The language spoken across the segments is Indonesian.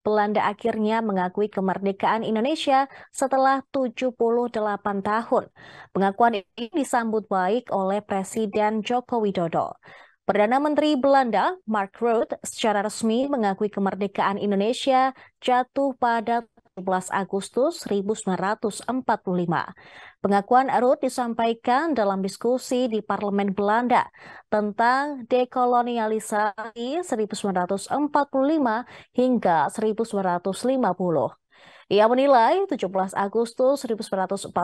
Belanda akhirnya mengakui kemerdekaan Indonesia setelah 78 tahun. Pengakuan ini disambut baik oleh Presiden Joko Widodo. Perdana Menteri Belanda, Mark Rutte, secara resmi mengakui kemerdekaan Indonesia jatuh pada 17 Agustus 1945. Pengakuan Rutte disampaikan dalam diskusi di Parlemen Belanda tentang dekolonialisasi 1945 hingga 1950. Ia menilai 17 Agustus 1945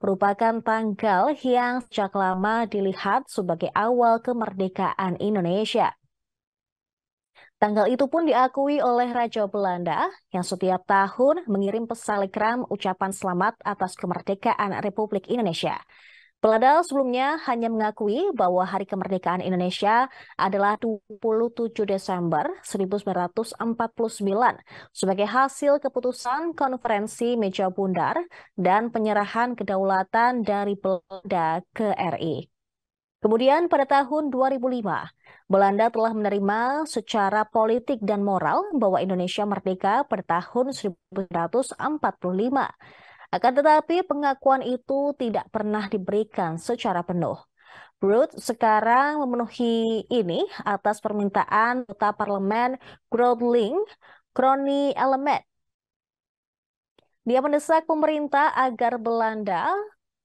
merupakan tanggal yang sejak lama dilihat sebagai awal kemerdekaan Indonesia. Tanggal itu pun diakui oleh Raja Belanda yang setiap tahun mengirim pesan telegram ucapan selamat atas kemerdekaan Republik Indonesia. Belanda sebelumnya hanya mengakui bahwa Hari Kemerdekaan Indonesia adalah 27 Desember 1949 sebagai hasil keputusan konferensi meja bundar dan penyerahan kedaulatan dari Belanda ke RI. Kemudian pada tahun 2005, Belanda telah menerima secara politik dan moral bahwa Indonesia merdeka pada tahun 1945. Akan tetapi pengakuan itu tidak pernah diberikan secara penuh. Rutte sekarang memenuhi ini atas permintaan anggota parlemen Groningen Kroni Elemet. Dia mendesak pemerintah agar Belanda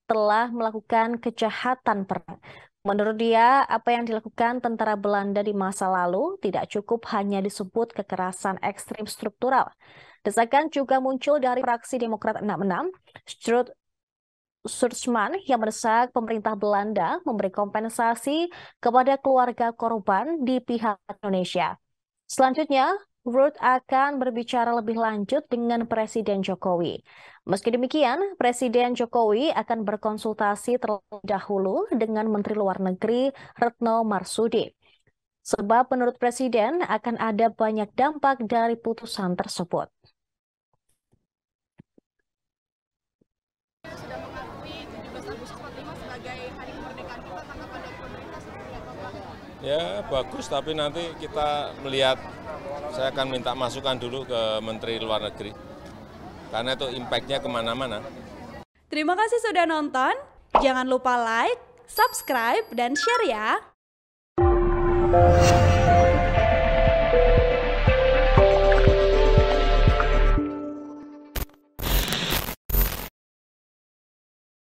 telah melakukan kejahatan perang. Menurut dia, apa yang dilakukan tentara Belanda di masa lalu tidak cukup hanya disebut kekerasan ekstrim struktural. Desakan juga muncul dari fraksi Demokrat 66, Surtsman, yang mendesak pemerintah Belanda memberi kompensasi kepada keluarga korban di pihak Indonesia. Selanjutnya, Rutte akan berbicara lebih lanjut dengan Presiden Jokowi. Meski demikian, Presiden Jokowi akan berkonsultasi terlebih dahulu dengan Menteri Luar Negeri Retno Marsudi. Sebab menurut Presiden akan ada banyak dampak dari putusan tersebut. Sudah mengakui 17 Agustus 45 sebagai hari kemerdekaan kita, tanggapan dari pemerintah seperti apa, Pak? Ya bagus, tapi nanti kita melihat, saya akan minta masukan dulu ke Menteri Luar Negeri, karena itu impact-nya kemana-mana. Terima kasih sudah nonton, jangan lupa like, subscribe, dan share ya!